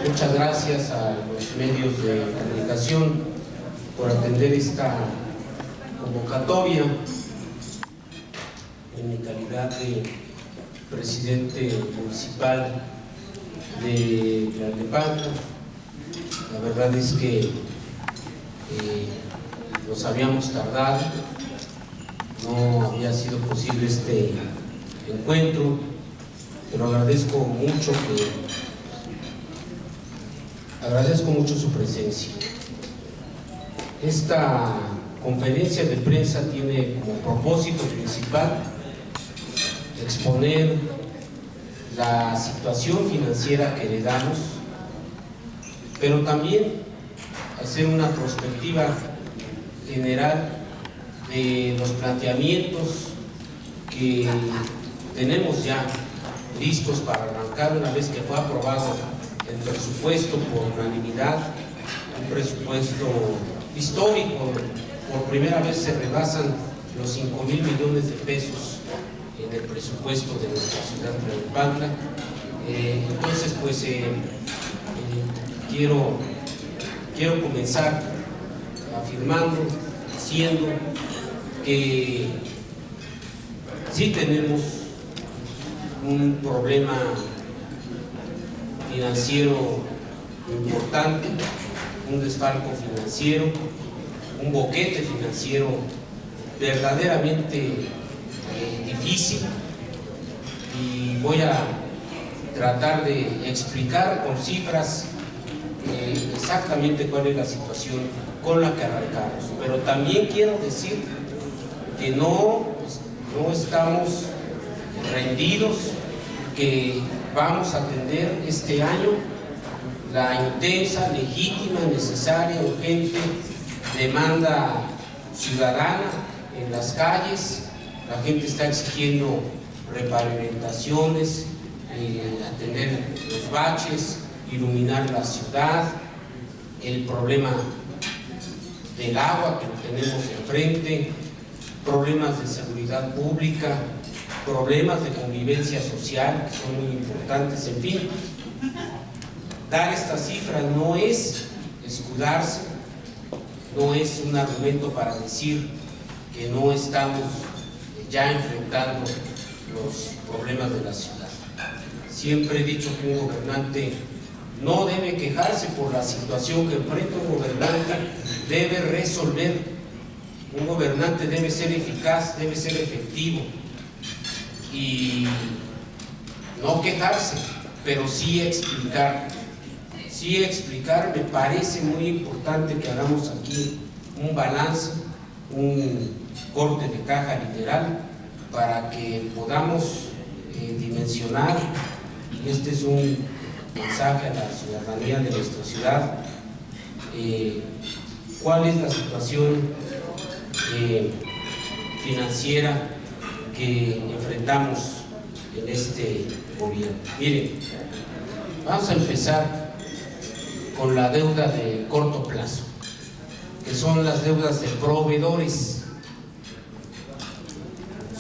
Muchas gracias a los medios de comunicación por atender esta convocatoria. En mi calidad de presidente municipal de Tlalnepantla, la verdad es que nos habíamos tardado, no había sido posible este encuentro, pero agradezco mucho su presencia. Esta conferencia de prensa tiene como propósito principal exponer la situación financiera que heredamos, pero también hacer una perspectiva general de los planteamientos que tenemos ya listos para arrancar una vez que fue aprobado el presupuesto por unanimidad, un presupuesto histórico. Por primera vez se rebasan los 5,000 millones de pesos en el presupuesto de nuestra ciudad de Tlalnepantla. Entonces, pues quiero comenzar afirmando, diciendo que sí tenemos un problema financiero importante, un desfalco financiero, un boquete financiero verdaderamente difícil, y voy a tratar de explicar con cifras exactamente cuál es la situación con la que arrancamos. Pero también quiero decir que no estamos rendidos, que vamos a atender este año la intensa, legítima, necesaria, urgente demanda ciudadana en las calles. La gente está exigiendo repavimentaciones, atender los baches, iluminar la ciudad, el problema del agua que tenemos enfrente, problemas de seguridad pública, problemas de convivencia social que son muy importantes. En fin, dar estas cifras no es escudarse, no es un argumento para decir que no estamos ya enfrentando los problemas de la ciudad. Siempre he dicho que un gobernante no debe quejarse por la situación que enfrenta. Un gobernante debe resolver, un gobernante debe ser eficaz, debe ser efectivo y no quejarse, pero sí explicar. Sí explicar. Me parece muy importante que hagamos aquí un balance, un corte de caja literal, para que podamos dimensionar, y este es un mensaje a la ciudadanía de nuestra ciudad, cuál es la situación financiera que enfrentamos en este gobierno. Miren, vamos a empezar con la deuda de corto plazo, que son las deudas de proveedores,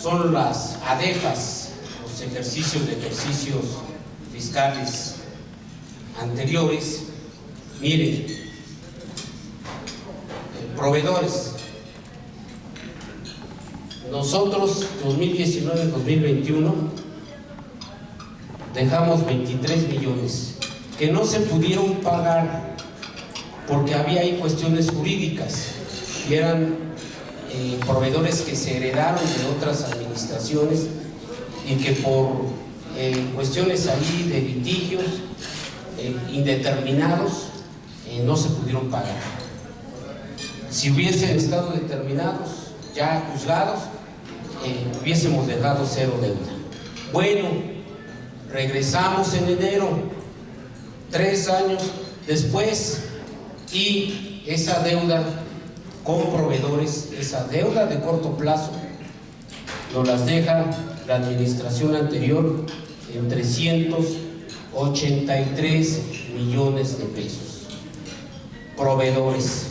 son las ADEFAS, los ejercicios fiscales anteriores. Miren, proveedores, nosotros 2019-2021 dejamos 23 millones que no se pudieron pagar porque había ahí cuestiones jurídicas y eran proveedores que se heredaron de otras administraciones y que por cuestiones ahí de litigios indeterminados no se pudieron pagar. Si hubiesen estado determinados, ya juzgados, hubiésemos dejado cero deuda. Bueno, regresamos en enero, 3 años después, y esa deuda con proveedores, esa deuda de corto plazo, nos las deja la administración anterior en 383 millones de pesos. Proveedores.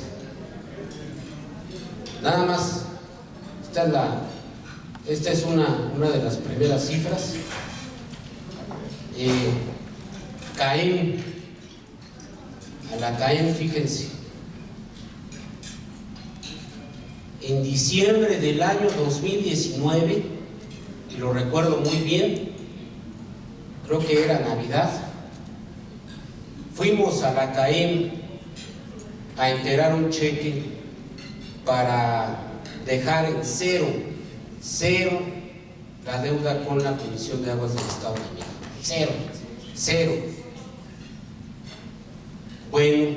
Nada más, esta es una de las primeras cifras. CAEM a la CAEM, fíjense, en diciembre del año 2019, y lo recuerdo muy bien, creo que era Navidad, fuimos a la CAEM a enterar un cheque para dejar en cero la deuda con la Comisión de Aguas del Estado de México. Cero. Bueno,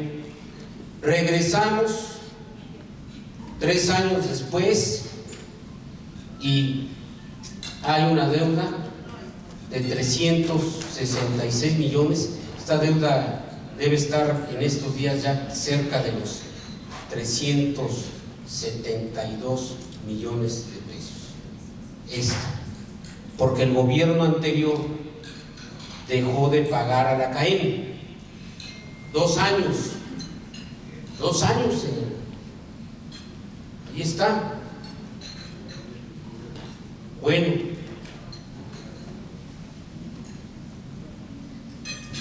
regresamos 3 años después y hay una deuda de 366 millones. Esta deuda debe estar en estos días ya cerca de los 372 millones de pesos. Porque el gobierno anterior dejó de pagar a la CAEM 2 años. Ahí está. Bueno,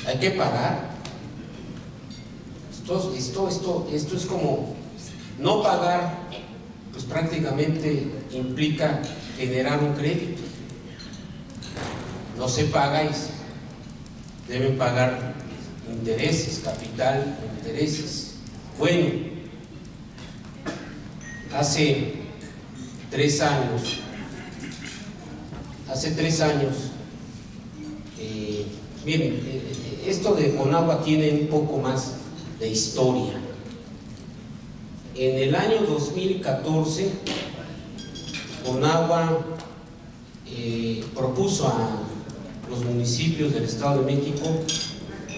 hay que pagar. Esto es como no pagar, pues prácticamente implica generar un crédito. No se paga y deben pagar intereses, capital, intereses. Bueno, hace 3 años, miren, esto de Conagua tiene un poco más de historia. En el año 2014, Conagua propuso a los municipios del Estado de México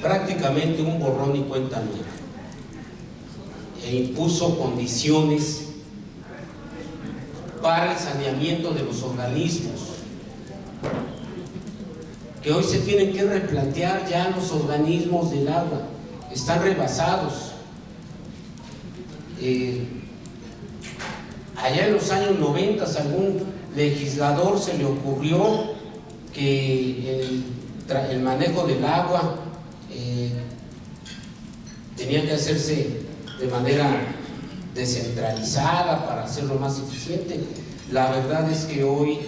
prácticamente un borrón y cuenta nueva, e impuso condiciones para el saneamiento de los organismos, que hoy se tienen que replantear. Ya los organismos del agua están rebasados. Allá en los años 90 a algún legislador se le ocurrió que el manejo del agua tenía que hacerse de manera descentralizada para hacerlo más eficiente. La verdad es que hoy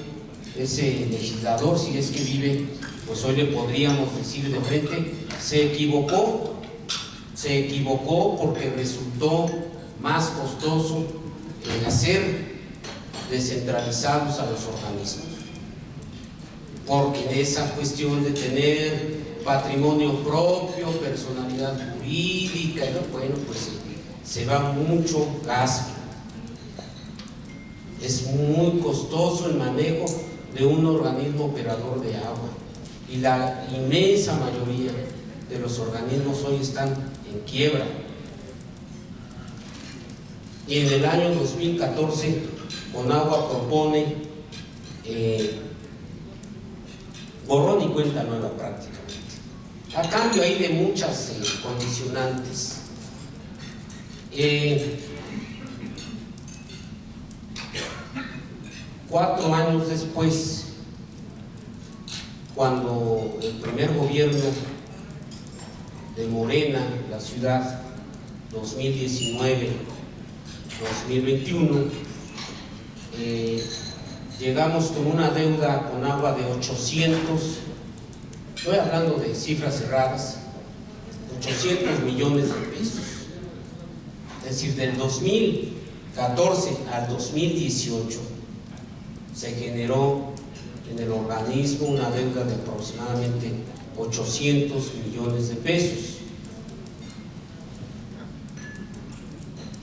ese legislador, si es que vive, pues hoy le podríamos decir de frente, se equivocó porque resultó más costoso hacer descentralizados a los organismos, porque en esa cuestión de tener patrimonio propio, personalidad jurídica, bueno, pues se va mucho gasto. Es muy costoso el manejo de un organismo operador de agua, y la inmensa mayoría de los organismos hoy están en quiebra. Y en el año 2014 Conagua propone borrón y cuenta nueva prácticamente, a cambio ahí de muchas condicionantes. 4 años después, cuando el primer gobierno de Morena en la ciudad, 2019-2021, llegamos con una deuda con agua de 800, estoy hablando de cifras cerradas, 800 millones de pesos. Es decir, del 2014 al 2018 se generó en el organismo una deuda de aproximadamente 800 millones de pesos.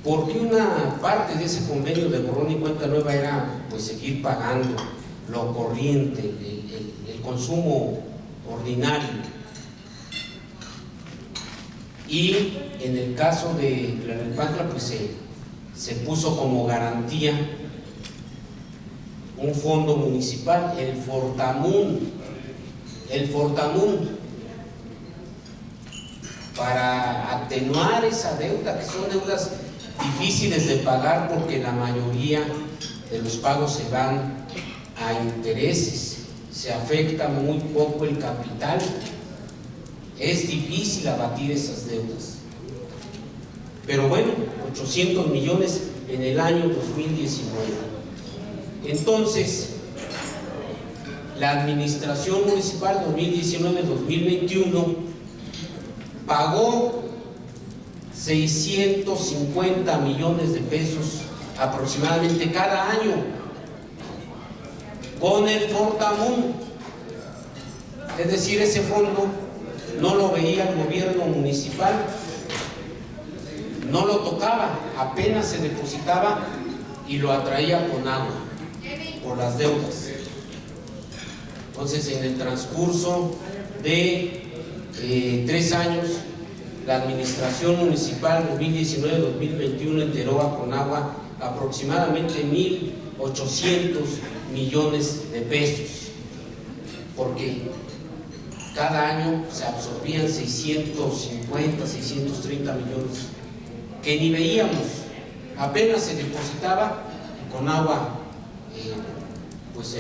Porque una parte de ese convenio de borrón y cuenta nueva era pues seguir pagando lo corriente, el consumo ordinario. Y en el caso de Tlalnepantla pues se puso como garantía un fondo municipal, el Fortamun, para atenuar esa deuda, que son deudas difíciles de pagar porque la mayoría de los pagos se van a intereses, se afecta muy poco el capital, es difícil abatir esas deudas. pero bueno, 800 millones en el año 2019. Entonces, la administración municipal 2019-2021 pagó 650 millones de pesos aproximadamente cada año con el Fortamun. Es decir, ese fondo no lo veía el gobierno municipal, no lo tocaba, apenas se depositaba y lo atraía con agua por las deudas. Entonces, en el transcurso de 3 años, la administración municipal 2019-2021 enteró a Conagua aproximadamente 1.800 millones de pesos, porque cada año se absorbían 650, 630 millones que ni veíamos, apenas se depositaba y Conagua pues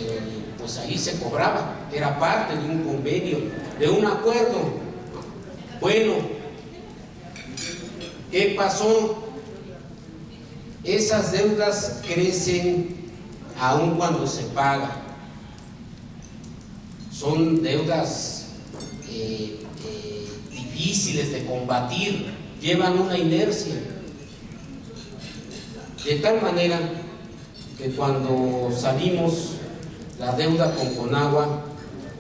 ahí se cobraba, era parte de un convenio, de un acuerdo. Bueno, ¿qué pasó? Esas deudas crecen aun cuando se paga. Son deudas difíciles de combatir, llevan una inercia. De tal manera que cuando salimos, la deuda con Conagua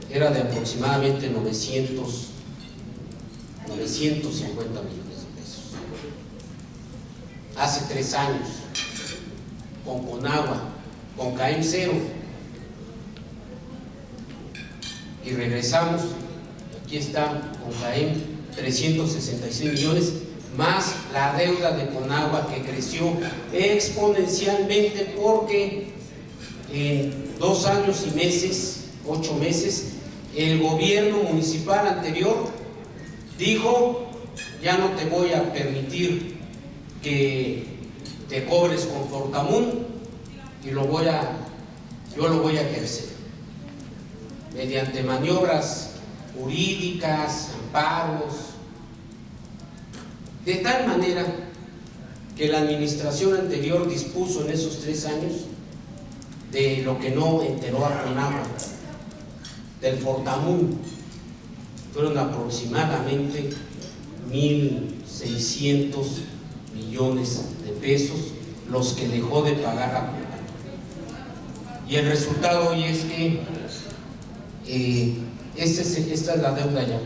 era de aproximadamente 950 millones de pesos. Hace 3 años, con Conagua, con CAEM 0. Y regresamos, aquí está, con CAEM 366 millones, más la deuda de Conagua, que creció exponencialmente porque en 2 años y meses, 8 meses, el gobierno municipal anterior dijo: ya no te voy a permitir que te cobres con Fortamun y yo lo voy a ejercer mediante maniobras jurídicas, amparos, de tal manera que la administración anterior dispuso en esos 3 años de lo que no enteró a Conagua, del Fortamun. Fueron aproximadamente 1.600 millones de pesos los que dejó de pagar a Conagua. Y el resultado hoy es que esta es la deuda ya.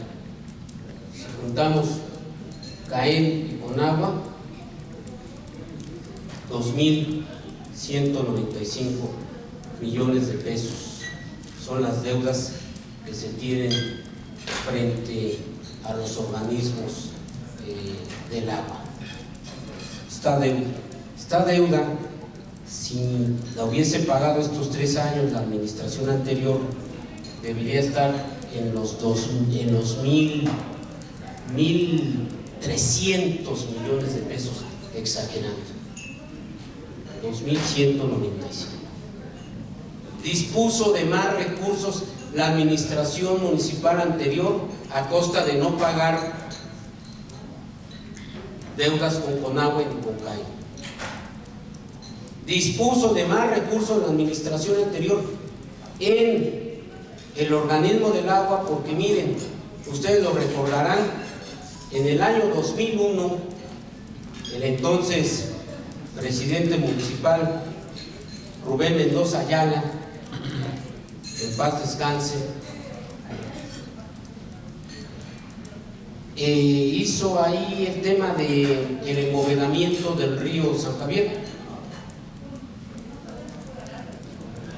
Si juntamos CAEM y Conagua, 2.195 millones de pesos son las deudas que se tienen frente a los organismos del agua. Esta deuda, si la hubiese pagado estos 3 años la administración anterior, debería estar en los 1.300 millones de pesos, exagerando. 2.195. Dispuso de más recursos la administración municipal anterior a costa de no pagar deudas con Conagua y con CAEM. Dispuso de más recursos la administración anterior en el organismo del agua, porque miren, ustedes lo recordarán, en el año 2001, el entonces presidente municipal Rubén Mendoza Ayala, en paz descanse, hizo ahí el tema del embovedamiento del río San Javier.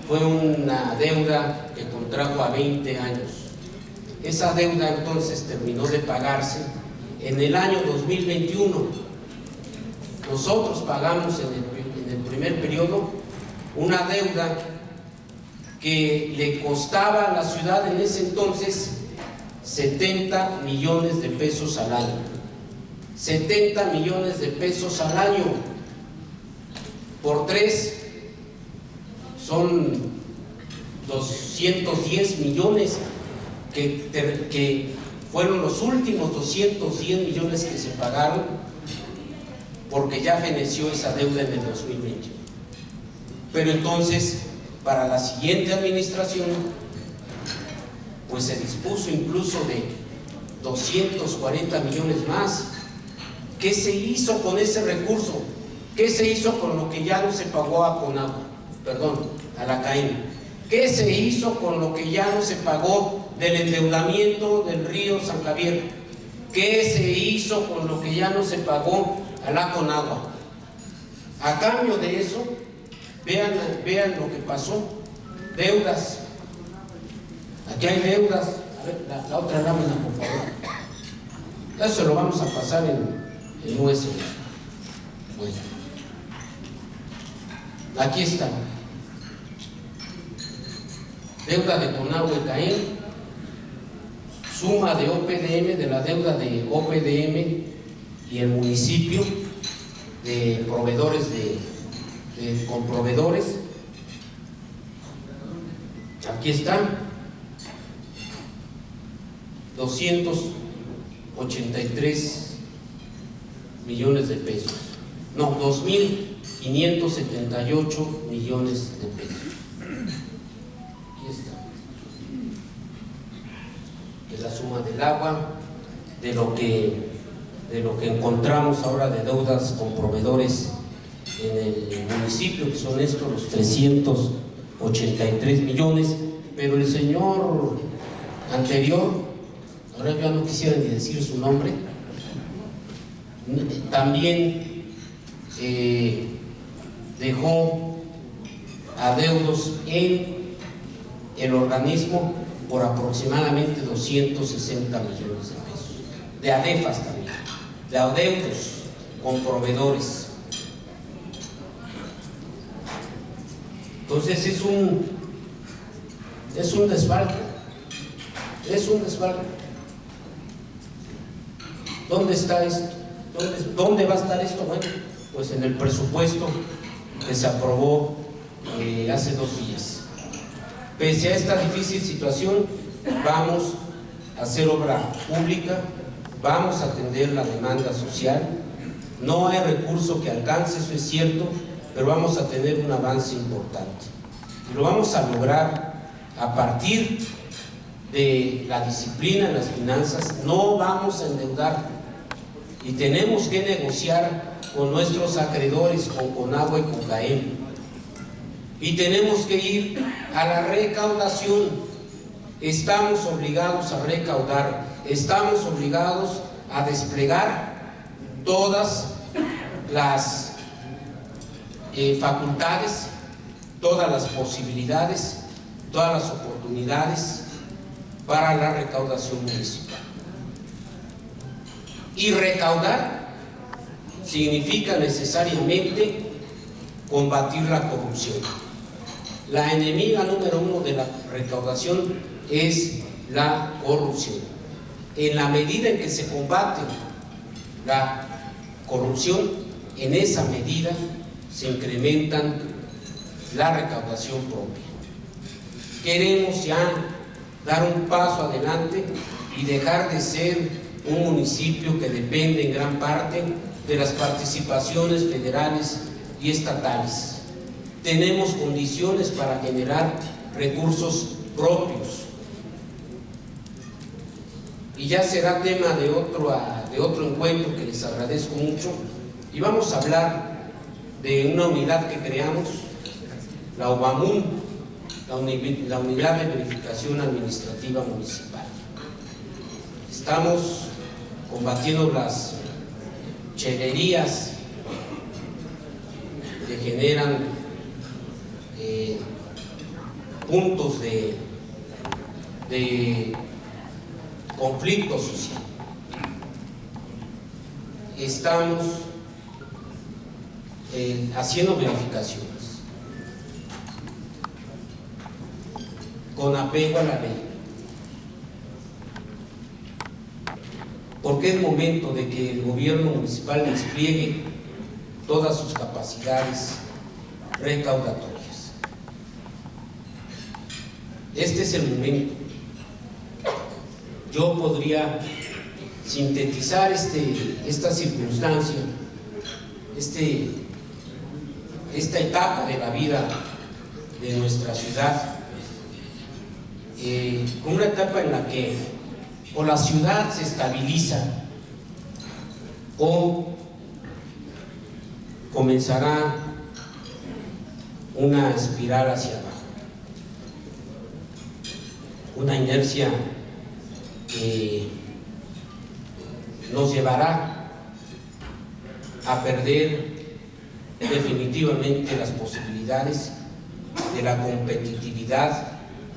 Fue una deuda que contrajo a 20 años. Esa deuda entonces terminó de pagarse en el año 2021. Nosotros pagamos en el primer periodo una deuda que le costaba a la ciudad en ese entonces 70 millones de pesos al año. 70 millones de pesos al año por 3 son 210 millones que fueron los últimos 210 millones que se pagaron porque ya feneció esa deuda en el 2021. Pero entonces, para la siguiente administración, pues se dispuso incluso de 240 millones más. ¿Qué se hizo con ese recurso? ¿Qué se hizo con lo que ya no se pagó a Conagua? Perdón, a la CAEM. ¿Qué se hizo con lo que ya no se pagó del endeudamiento del río San Javier? ¿Qué se hizo con lo que ya no se pagó a la Conagua? A cambio de eso, vean lo que pasó. Deudas. Aquí hay deudas. A ver, la otra lámina, por favor. Eso lo vamos a pasar en USB. Bueno. Aquí está. Deuda de Conagua y CAEM, suma de OPDM, de la deuda de OPDM y el municipio, de proveedores con proveedores. Aquí están 283 millones de pesos. No, 2,578 millones de pesos. Aquí está. Es la suma del agua, de lo que encontramos ahora de deudas con proveedores en el municipio, que son estos los 383 millones, pero el señor anterior, ahora ya no quisiera ni decir su nombre, también dejó adeudos en el organismo por aproximadamente 260 millones de pesos, de ADEFAS también, de adeudos con proveedores. Entonces es un desfalco, ¿Dónde está esto? ¿Dónde va a estar esto? Bueno, pues en el presupuesto que se aprobó hace 2 días. Pese a esta difícil situación, vamos a hacer obra pública, vamos a atender la demanda social. No hay recurso que alcance, eso es cierto, pero vamos a tener un avance importante. Y lo vamos a lograr a partir de la disciplina en las finanzas. No vamos a endeudar y tenemos que negociar con nuestros acreedores, con Conagua y con CAEM. Y tenemos que ir a la recaudación. Estamos obligados a recaudar, estamos obligados a desplegar todas las facultades, todas las posibilidades, todas las oportunidades para la recaudación municipal. Y recaudar significa necesariamente combatir la corrupción. La enemiga número 1 de la recaudación es la corrupción. En la medida en que se combate la corrupción, en esa medida se incrementan la recaudación propia. Queremos ya dar un paso adelante y dejar de ser un municipio que depende en gran parte de las participaciones federales y estatales. Tenemos condiciones para generar recursos propios. Y ya será tema de otro encuentro, que les agradezco mucho, y vamos a hablar de una unidad que creamos, la UBAMUN, la Unidad de Verificación Administrativa Municipal. Estamos combatiendo las chelerías que generan puntos de conflicto social. Estamos haciendo verificaciones con apego a la ley, porque es momento de que el gobierno municipal despliegue todas sus capacidades recaudatorias. Este es el momento. Yo podría sintetizar esta circunstancia esta etapa de la vida de nuestra ciudad, con una etapa en la que o la ciudad se estabiliza o comenzará una espiral hacia abajo, una inercia que nos llevará a perder definitivamente las posibilidades de la competitividad,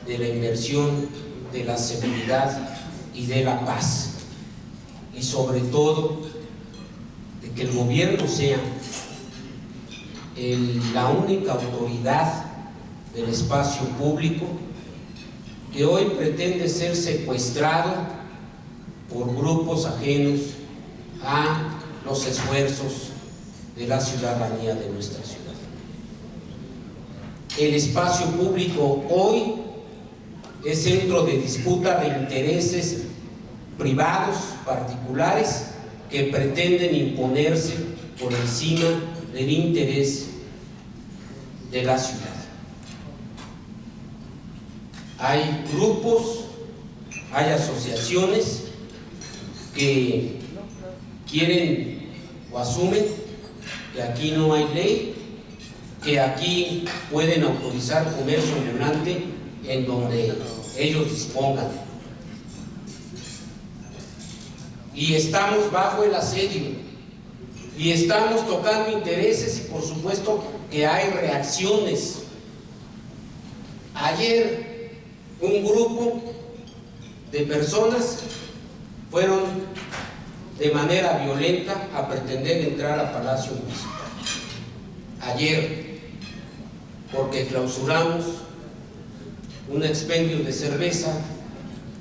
de la inversión, de la seguridad y de la paz, y sobre todo de que el gobierno sea la única autoridad del espacio público, que hoy pretende ser secuestrado por grupos ajenos a los esfuerzos de la ciudadanía de nuestra ciudad. El espacio público hoy es centro de disputa de intereses privados, particulares, que pretenden imponerse por encima del interés de la ciudad. Hay grupos, hay asociaciones que quieren o asumen que aquí no hay ley, que aquí pueden autorizar comercio ambulante en donde ellos dispongan. Y estamos bajo el asedio, y estamos tocando intereses, y por supuesto que hay reacciones. Ayer un grupo de personas fueron de manera violenta a pretender entrar a Palacio Municipal. Ayer, porque clausuramos un expendio de cerveza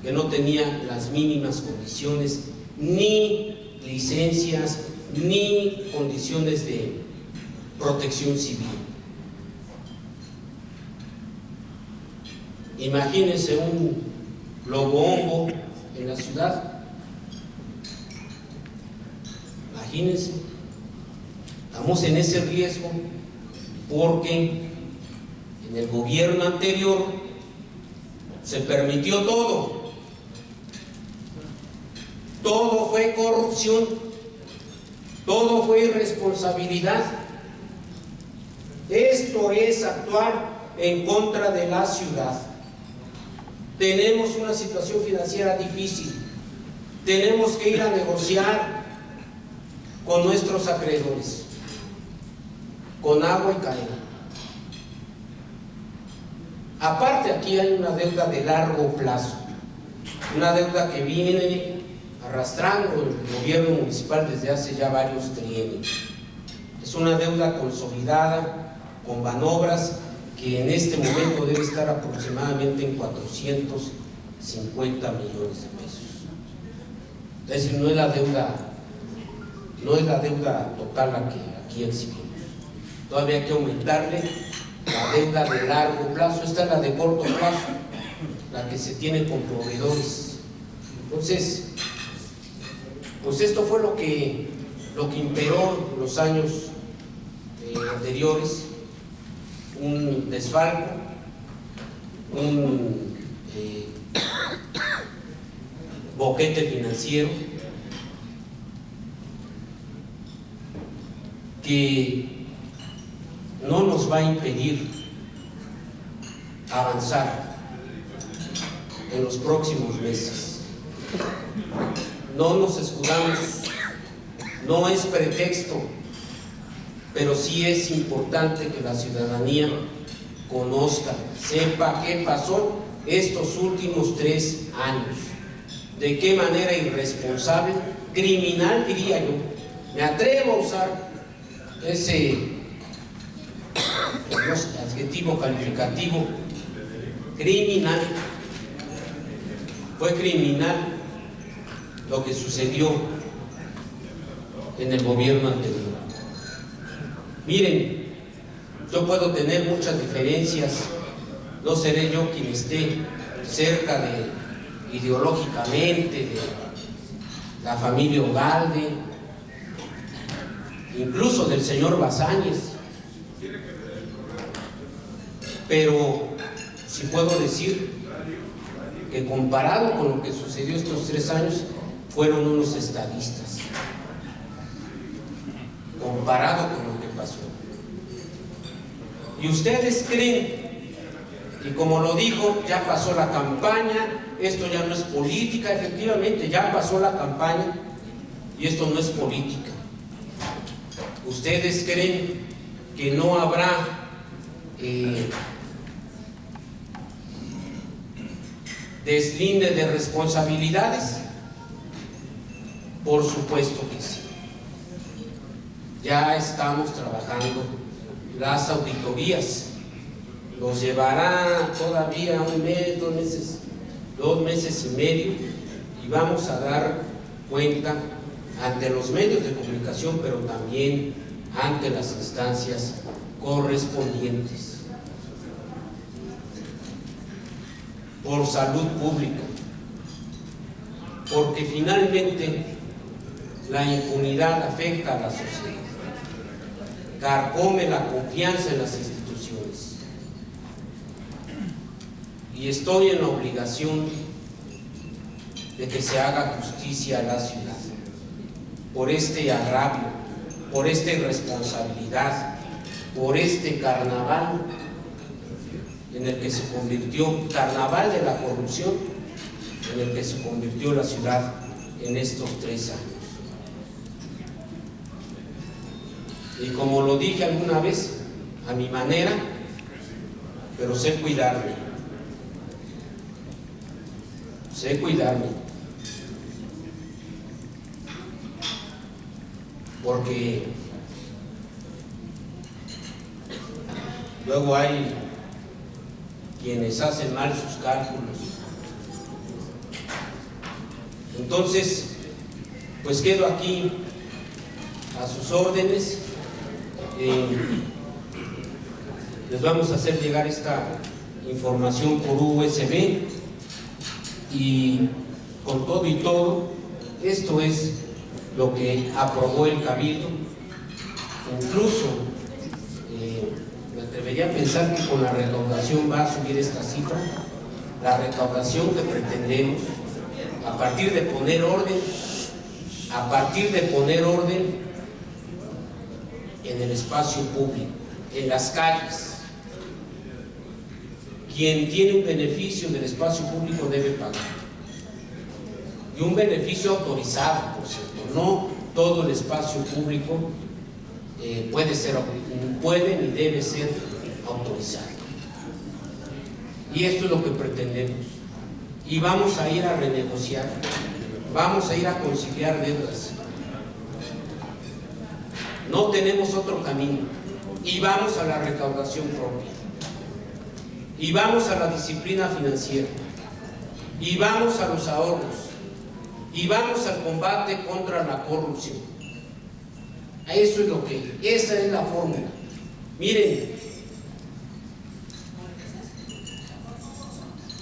que no tenía las mínimas condiciones, ni licencias, ni condiciones de protección civil. Imagínense un globombo en la ciudad. Imagínense, estamos en ese riesgo porque en el gobierno anterior se permitió todo. Todo fue corrupción, todo fue irresponsabilidad. Esto es actuar en contra de la ciudad. Tenemos una situación financiera difícil, tenemos que ir a negociar con nuestros acreedores, con agua y caída. Aparte, aquí hay una deuda de largo plazo, una deuda que viene arrastrando el gobierno municipal desde hace ya varios trienios. Es una deuda consolidada con manobras que en este momento debe estar aproximadamente en 450 millones de pesos. Es decir, no es la deuda total la que aquí exigimos. Todavía hay que aumentarle la deuda de largo plazo. Esta es la de corto plazo, la que se tiene con proveedores. Entonces, pues esto fue lo que imperó en los años anteriores: un desfalco, un boquete financiero que no nos va a impedir avanzar en los próximos meses. No nos escudamos, no es pretexto, pero sí es importante que la ciudadanía conozca, sepa qué pasó estos últimos 3 años, de qué manera irresponsable, criminal diría yo, me atrevo a usar ese adjetivo calificativo, criminal. Fue criminal lo que sucedió en el gobierno anterior. Miren, yo puedo tener muchas diferencias, no seré yo quien esté cerca ideológicamente de la familia Ugalde, incluso del señor Bazáñez. Pero sí puedo decir que comparado con lo que sucedió estos 3 años, fueron unos estadistas, comparado con lo que pasó. ¿Y ustedes creen que, como lo dijo, ya pasó la campaña, esto ya no es política? Efectivamente, ya pasó la campaña y esto no es política. ¿Ustedes creen que no habrá deslinde de responsabilidades? Por supuesto que sí. Ya estamos trabajando las auditorías. Nos llevará todavía 1 mes, 2 meses, 2 meses y medio, y vamos a dar cuenta ante los medios de comunicación, pero también ante las instancias correspondientes. Por salud pública, porque finalmente la impunidad afecta a la sociedad, carcome la confianza en las instituciones, y estoy en la obligación de que se haga justicia a la ciudad por este agravio, por esta irresponsabilidad, por este carnaval en el que se convirtió, carnaval de la corrupción, en el que se convirtió la ciudad en estos 3 años. Y como lo dije alguna vez, a mi manera, pero sé cuidarme, porque luego hay quienes hacen mal sus cálculos. Entonces, pues quedo aquí a sus órdenes. Les vamos a hacer llegar esta información por USB, y con todo y todo, esto es lo que aprobó el Cabildo. Incluso me atrevería a pensar que con la recaudación va a subir esta cifra, la recaudación que pretendemos, a partir de poner orden en el espacio público, en las calles. Quien tiene un beneficio del espacio público debe pagar, y un beneficio autorizado, por cierto. No todo el espacio público puede ni debe ser autorizado, y esto es lo que pretendemos. Y vamos a ir a renegociar, vamos a ir a conciliar deudas. No tenemos otro camino, y vamos a la recaudación propia, y vamos a la disciplina financiera, y vamos a los ahorros, y vamos al combate contra la corrupción. Eso es lo que, esa es la fórmula. Miren,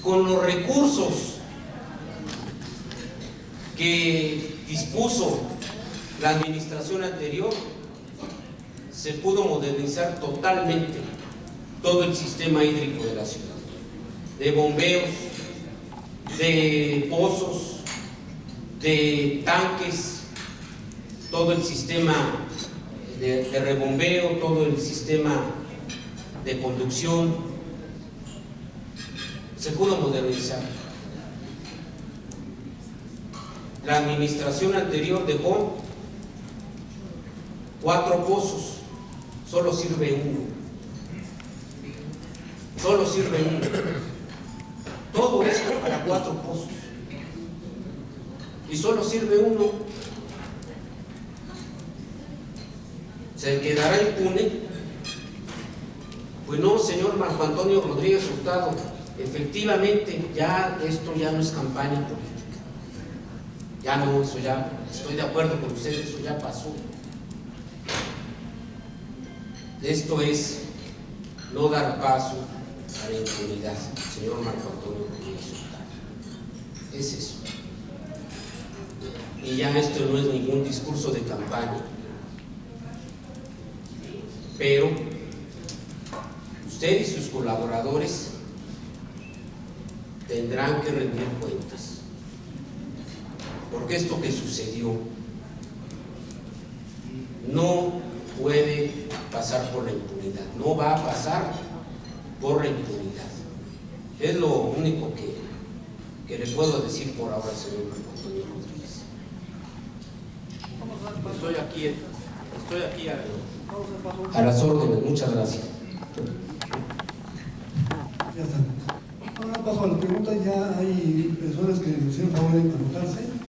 con los recursos que dispuso la administración anterior, se pudo modernizar totalmente todo el sistema hídrico de la ciudad, de bombeos, de pozos, de tanques, todo el sistema de rebombeo, todo el sistema de conducción, se pudo modernizar. La administración anterior dejó 4 pozos, solo sirve uno. Todo esto para 4 pozos, y solo sirve uno. ¿Se quedará impune? Pues no, señor Marco Antonio Rodríguez Hurtado, efectivamente ya esto ya no es campaña política, ya no, eso ya, estoy de acuerdo con usted, eso ya pasó. Esto es no dar paso a la impunidad, señor Marco Antonio Rodríguez Hurtado, es eso. Y ya esto no es ningún discurso de campaña, pero usted y sus colaboradores tendrán que rendir cuentas, porque esto que sucedió no puede pasar por la impunidad, no va a pasar por la impunidad. Es lo único que le puedo decir por ahora, señor Marco Antonio Rodríguez. Estoy aquí a las órdenes. Muchas gracias. Ya está. Ahora paso a la pregunta. Ya hay personas que nos hicieron favor de anotarse.